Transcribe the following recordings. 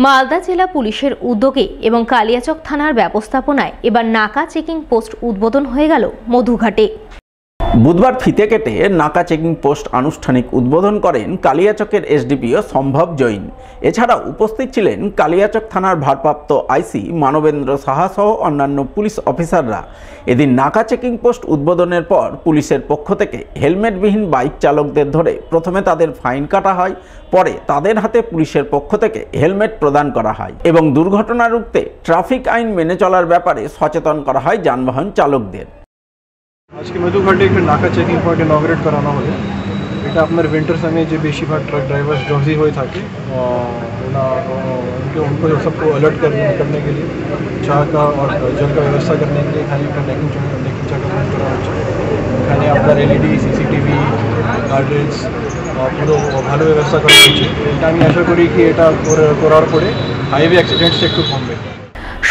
মালদা জেলা পুলিশের উদ্যোগে এবং কালিয়াচক থানার ব্যবস্থাপনায় এবার নাকা চেকিং পোস্ট উদ্বোধন হয়ে গেল মধুঘাটে। বুধবার ফিতে কেটে নাকা চেকিং পোস্ট আনুষ্ঠানিক উদ্বোধন করেন কালিয়াচকের এসডিপিও সম্ভব জৈন। এছাড়া উপস্থিত ছিলেন কালিয়াচক থানার ভারপ্রাপ্ত আইসি মানবেন্দ্র সাহা সহ অন্যান্য পুলিশ অফিসাররা। এদিন নাকা চেকিং পোস্ট উদ্বোধনের পর পুলিশের পক্ষ থেকে হেলমেটবিহীন বাইক চালকদের ধরে প্রথমে তাদের ফাইন কাটা হয়, পরে তাদের হাতে পুলিশের পক্ষ থেকে হেলমেট প্রদান করা হয় এবং দুর্ঘটনা রুখতে ট্রাফিক আইন মেনে চলার ব্যাপারে সচেতন করা হয় যানবাহন চালকদের। আজকে মধুঘাটে একটা নাকা চেকিং পয়েন্ট ইনঅগ্রেট করানো হলো। এটা আপনার উইন্টার সময় যে বেশিরভাগ ट्रक ड्राइवर्स ड्रॉजी হয়ে থাকে उनको सबको अलर्ट करने के लिए चाय का और जल का व्यवस्था करने के लिए खाने का नेकिंग चाका बंद करा এখানে আপনার এলইডি সিসিটিভি গার্ডরেলস পুরো ভালো ব্যবস্থা করা হয়েছে। এটা আমি আশা করি কি এটা করার পরে হাইওয়ে অ্যাক্সিডেন্টস একটু কমবে।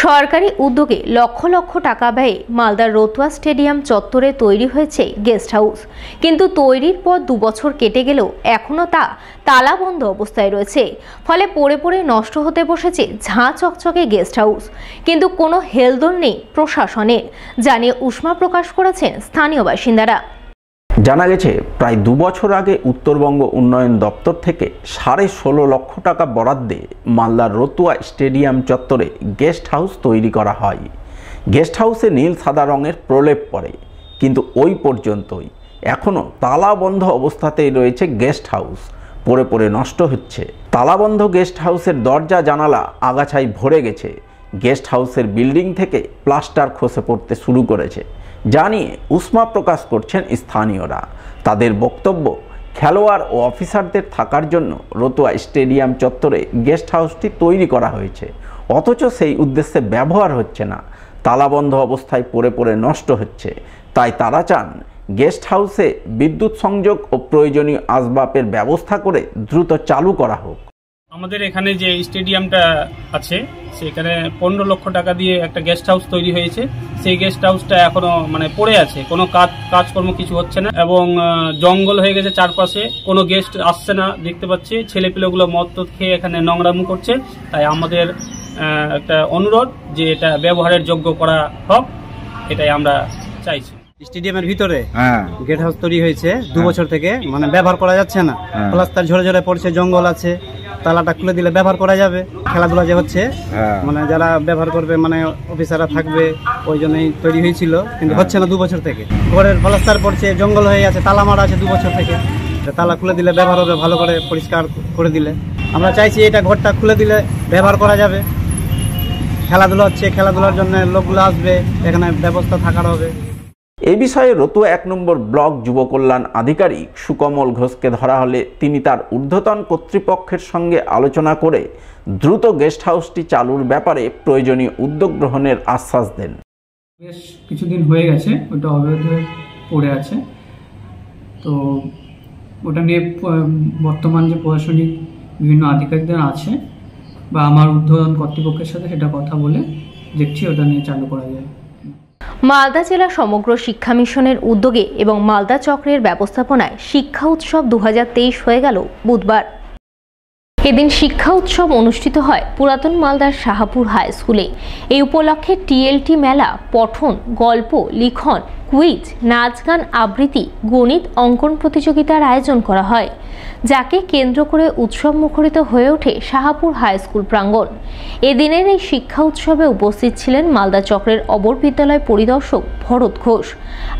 সরকারি উদ্যোগে লক্ষ লক্ষ টাকা ব্যয়ে মালদার রতুয়া স্টেডিয়াম চত্বরে তৈরি হয়েছে গেস্ট হাউস, কিন্তু তৈরির পর 2 বছর কেটে গেলেও এখনও তা তালাবন্ধ অবস্থায় রয়েছে। ফলে পড়ে পড়ে নষ্ট হতে বসেছে ঝাঁ চকচকে গেস্ট হাউস, কিন্তু কোনো হেলদোল নেই প্রশাসনের, জানিয়ে উষ্মা প্রকাশ করেছেন স্থানীয় বাসিন্দারা। জানা গেছে প্রায় 2 বছর আগে উত্তরবঙ্গ উন্নয়ন দপ্তর থেকে 16.5 লক্ষ টাকা বরাদ্দে মালদার রতুয়া স্টেডিয়াম চত্বরে গেস্ট হাউস তৈরি করা হয়। গেস্ট হাউসে নীল সাদা রঙের প্রলেপ পড়ে, কিন্তু ওই পর্যন্তই। এখনও তালাবন্ধ অবস্থাতেই রয়েছে গেস্ট হাউস, পড়ে পড়ে নষ্ট হচ্ছে। তালাবন্ধ গেস্ট হাউসের দরজা জানালা আগাছায় ভরে গেছে। গেস্ট হাউসের বিল্ডিং থেকে প্লাস্টার খসে পড়তে শুরু করেছে, জানিয়ে উষ্মা প্রকাশ করছেন স্থানীয়রা। তাদের বক্তব্য, খেলোয়াড় ও অফিসারদের থাকার জন্য রতুয়া স্টেডিয়াম চত্বরে গেস্ট হাউসটি তৈরি করা হয়েছে, অথচ সেই উদ্দেশ্যে ব্যবহার হচ্ছে না। তালাবন্ধ অবস্থায় পড়ে পড়ে নষ্ট হচ্ছে। তাই তারা চান গেস্ট হাউসে বিদ্যুৎ সংযোগ ও প্রয়োজনীয় আসবাবের ব্যবস্থা করে দ্রুত চালু করা হোক। আমাদের এখানে যে স্টেডিয়ামটা আছে সেখানে 15 লক্ষ টাকা দিয়ে একটা গেস্ট হাউস তৈরি হয়েছে। সেই গেস্ট হাউসটা এখনো পড়ে আছে, কোনো কাজকর্ম কিছু হচ্ছে না এবং জঙ্গল হয়ে গেছে চারপাশে, কোনো গেস্ট আসছে না দেখতে পাচ্ছি। ছেলেপিলেগুলো মদ খেয়ে এখানে নোংরামি করছে। তাই আমাদের একটা অনুরোধ যে এটা ব্যবহারের যোগ্য করা হোক, এটাই আমরা চাইছি। স্টেডিয়ামের ভিতরে গেস্ট হাউস তৈরি হয়েছে 2 বছর থেকে, ব্যবহার করা যাচ্ছে না। প্লাস্টার ঝরে ঝরে পড়ছে, জঙ্গল আছে, তালাটা খুলে দিলে ব্যবহার করা যাবে। খেলাধুলা যে হচ্ছে যারা ব্যবহার করবে অফিসাররা থাকবে, ওই জন্যই তৈরি হয়েছিল, কিন্তু হচ্ছে না 2 বছর থেকে। ঘরের প্লাস্টার পড়ছে, জঙ্গল হয়ে আছে, তালা মারা আছে 2 বছর থেকে। তালা খুলে দিলে ব্যবহার হবে, ভালো করে পরিষ্কার করে দিলে। আমরা চাইছি এটা ঘরটা খুলে দিলে ব্যবহার করা যাবে। খেলাধুলা হচ্ছে, খেলাধুলার জন্য লোকগুলো আসবে, এখানে ব্যবস্থা থাকার হবে। এই বিষয়ে রতুয়া 1 নম্বর ব্লক যুব কল্যাণ আধিকারিক সুকমল ঘোষকে ধরা হলে তিনি তার ঊর্ধ্বতন কর্তৃপক্ষের সঙ্গে আলোচনা করে দ্রুত গেস্ট হাউসটি চালুর ব্যাপারে প্রয়োজনীয় উদ্যোগ গ্রহণের আশ্বাস দেন। বেশ কিছুদিন হয়ে গেছে ওটা অবৈধ পড়ে আছে, তো ওটা নিয়ে বর্তমান যে প্রশাসনিক বিভিন্ন আধিকারিকদের আছে বা আমার ঊর্ধ্বতন কর্তৃপক্ষের সাথে সেটা কথা বলে দেখছি ওটা নিয়ে চালু করা যায়। মালদা জেলা সমগ্র শিক্ষা মিশনের উদ্যোগে এবং মালদা চক্রের ব্যবস্থাপনায় শিক্ষা উৎসব 2023 হয়ে গেল বুধবার। এদিন শিক্ষা উৎসব অনুষ্ঠিত হয় পুরাতন মালদার শাহাপুর হাই স্কুলে। এই উপলক্ষে টিএলটি মেলা, পঠন, গল্প, লিখন, কুইজ, নাচ গান, আবৃত্তি, গণিত, অঙ্কন প্রতিযোগিতার আয়োজন করা হয়, যাকে কেন্দ্র করে উৎসব মুখরিত হয়ে ওঠে শাহাপুর হাই স্কুল প্রাঙ্গণ। এদিনের এই শিক্ষা উৎসবে উপস্থিত ছিলেন মালদা চক্রের অবর বিদ্যালয় পরিদর্শক ভরত ঘোষ,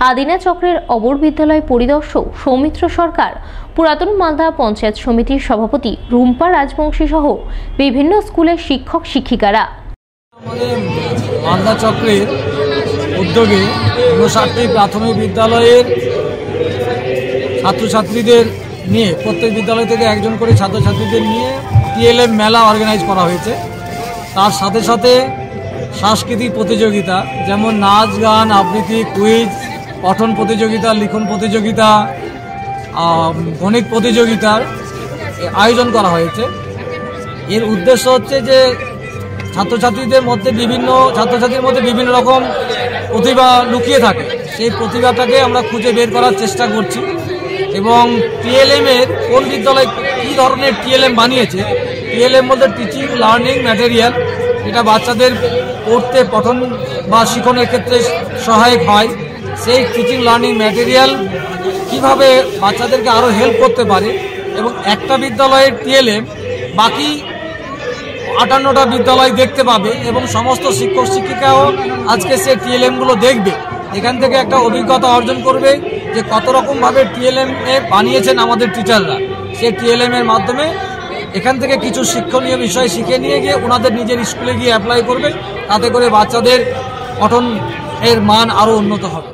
আদিনা চক্রের অবর বিদ্যালয় পরিদর্শক সৌমিত্র সরকার, পুরাতন মালদা পঞ্চায়েত সমিতির সভাপতি রুম্পা রাজবংশী সহ বিভিন্ন স্কুলের শিক্ষক শিক্ষিকারা। মালদা চক্রের উদ্যোগে 59টি প্রাথমিক বিদ্যালয়ের ছাত্রছাত্রীদের নিয়ে, প্রত্যেক বিদ্যালয় থেকে একজন করে ছাত্রছাত্রীদের নিয়ে টিএলএম মেলা অর্গানাইজ করা হয়েছে। তার সাথে সাথে সাংস্কৃতিক প্রতিযোগিতা, যেমন নাচ গান, আবৃত্তি, কুইজ, পঠন প্রতিযোগিতা, লিখন প্রতিযোগিতা, গণিত প্রতিযোগিতার আয়োজন করা হয়েছে। এর উদ্দেশ্য হচ্ছে যে ছাত্রছাত্রীদের মধ্যে বিভিন্ন রকম প্রতিভা লুকিয়ে থাকে, সেই প্রতিভাটাকে আমরা খুঁজে বের করার চেষ্টা করছি এবং টিএলএম এর কোন বিদ্যালয় কী ধরনের টিএলএম বানিয়েছে টিএলএম বলতে টিচিং লার্নিং ম্যাটেরিয়াল, এটা বাচ্চাদের পড়তে পঠন বা শিখনের ক্ষেত্রে সহায়ক হয়। সেই টিচিং লার্নিং ম্যাটেরিয়াল কিভাবে বাচ্চাদেরকে আরও হেল্প করতে পারে, এবং একটা বিদ্যালয়ের টিএলএম বাকি 58টা বিদ্যালয় দেখতে পাবে এবং সমস্ত শিক্ষক শিক্ষিকাও আজকে সে টিএলএমগুলো দেখবে। এখান থেকে একটা অভিজ্ঞতা অর্জন করবে যে কত রকমভাবে টিএলএম এ বানিয়েছেন আমাদের টিচাররা। সেই টিএলএম এর মাধ্যমে এখান থেকে কিছু শিক্ষণীয় বিষয় শিখে নিয়ে গিয়ে ওনাদের নিজের স্কুলে গিয়ে অ্যাপ্লাই করবে, তাতে করে বাচ্চাদের পঠনের মান আরও উন্নত হবে।